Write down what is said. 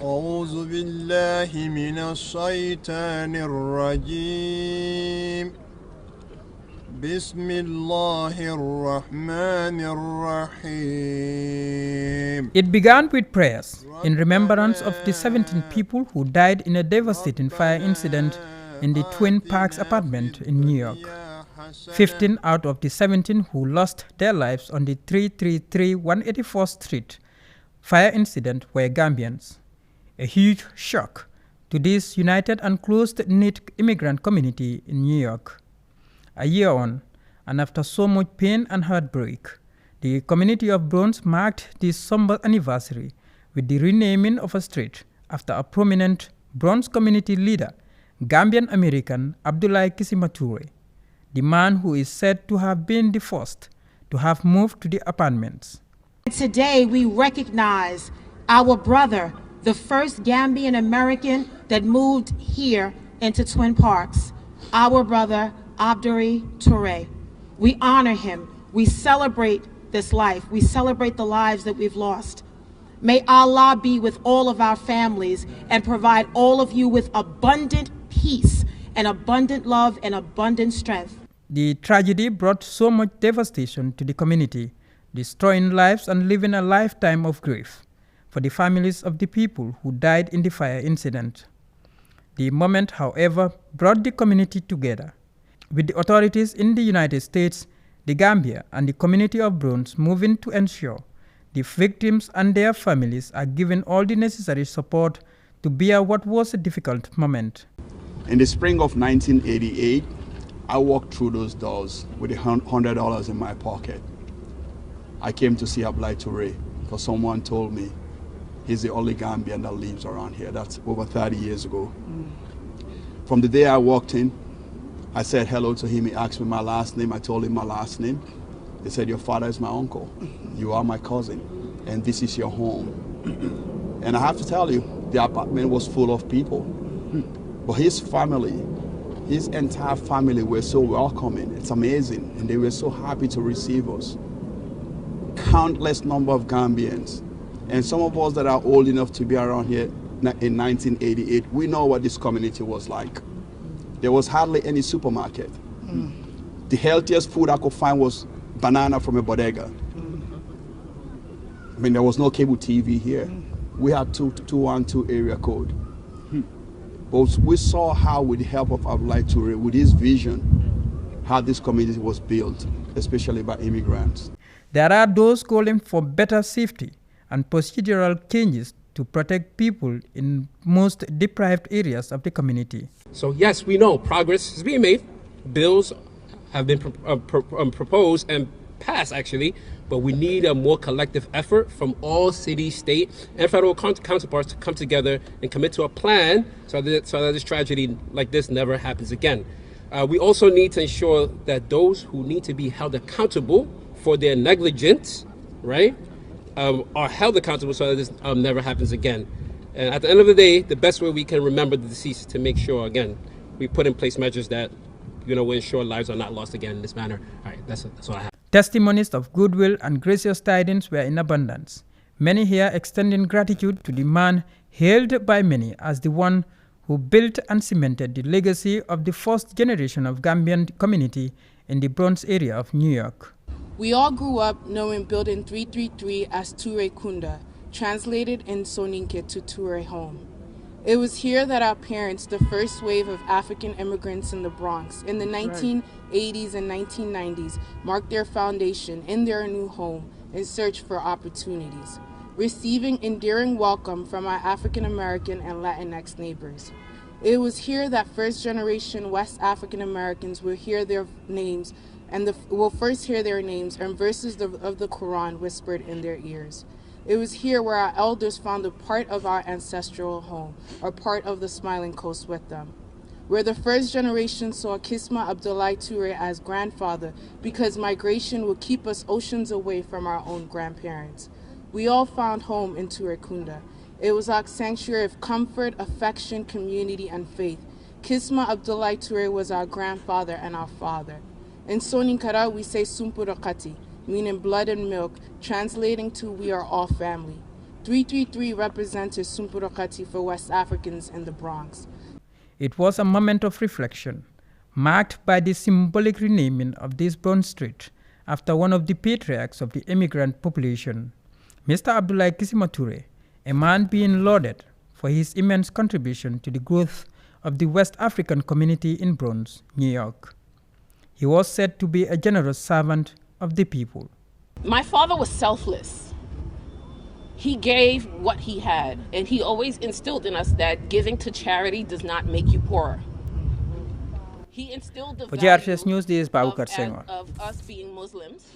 أعوذ بالله من الشيطان الرجيم بسم الله الرحمن الرحيم. It began with prayers in remembrance of the 17 people who died in a devastating fire incident in the Twin Parks apartment in New York. 15 out of the 17 who lost their lives on the 333 184th Street fire incident were Gambians. A huge shock to this united and close-knit immigrant community in New York. A year on, and after so much pain and heartbreak, the community of BRONX marked this somber anniversary with the renaming of a street after a prominent BRONX community leader, Gambian American ABDOULIE TOURAY, the man who is said to have been the first to have moved to the apartments. Today we recognize our brother, the first Gambian American that moved here into Twin Parks, our brother ABDOULIE TOURAY. We honor him. We celebrate this life. We celebrate the lives that we've lost. May Allah be with all of our families and provide all of you with abundant peace and abundant love and abundant strength. The tragedy brought so much devastation to the community, destroying lives and living a lifetime of grief for the families of the people who died in the fire incident. The moment, however, brought the community together, with the authorities in the United States, the Gambia, and the community of BRONX moving to ensure the victims and their families are given all the necessary support to bear what was a difficult moment. In the spring of 1988, I walked through those doors with $100 in my pocket. I came to see ABDOULIE TOURAY because someone told me he's the only Gambian that lives around here. That's over 30 years ago. From the day I walked in, I said hello to him. He asked me my last name. I told him my last name. He said, your father is my uncle. You are my cousin. And this is your home. And I have to tell you, the apartment was full of people. But his family, his entire family were so welcoming. It's amazing. And they were so happy to receive us. Countless number of Gambians. And some of us that are old enough to be around here in 1988, we know what this community was like. There was hardly any supermarket. The healthiest food I could find was banana from a bodega. I mean, there was no cable TV here. We had 212 area code. But we saw how, with the help of ABDOULIE TOURAY, with his vision, how this community was built, especially by immigrants. There are those calling for better safety and procedural changes to protect people in most deprived areas of the community. So yes, we know progress is being made. Bills have been proposed and passed, actually, but we need a more collective effort from all city, state, and federal counterparts to come together and commit to a plan so that this tragedy like this never happens again. We also need to ensure that those who need to be held accountable for their negligence, right, are held accountable so that this never happens again. And at the end of the day, the best way we can remember the deceased is to make sure, again, we put in place measures that, will ensure lives are not lost again in this manner. All right, that's what I have. Testimonies of goodwill and gracious tidings were in abundance. Many here extending gratitude to the man hailed by many as the one who built and cemented the legacy of the first generation of Gambian community in the BRONX area of New York. We all grew up knowing Building 333 as Touray Kunda, translated in Soninke to Touray home. It was here that our parents, the first wave of African immigrants in the Bronx in the 1980s and 1990s, marked their foundation in their new home in search for opportunities, receiving endearing welcome from our African American and Latinx neighbors. It was here that first generation West African Americans will hear their names will first hear their names and verses of the Quran whispered in their ears. It was here where our elders found a part of our ancestral home, or part of the Smiling Coast with them. Where the first generation saw KISSIMA ABDOULIE TOURAY as grandfather because migration would keep us oceans away from our own grandparents. We all found home in Touray Kunda. It was our sanctuary of comfort, affection, community, and faith. KISSIMA ABDOULIE TOURAY was our grandfather and our father. In Soninkara, we say Sumpurakati, meaning blood and milk, translating to we are all family. 333 represented Sumpurokati for West Africans in the Bronx. It was a moment of reflection, marked by the symbolic renaming of this Bronx Street after one of the patriarchs of the immigrant population, Mr. ABDOULIE KISSIMA TOURAY, a man being lauded for his immense contribution to the growth of the West African community in Bronx, New York. He was said to be a generous servant of the people. My father was selfless. He gave what he had, and he always instilled in us that giving to charity does not make you poorer. He instilled the For GRTS News, this is Baboucarr value Senghore. of us being Muslims.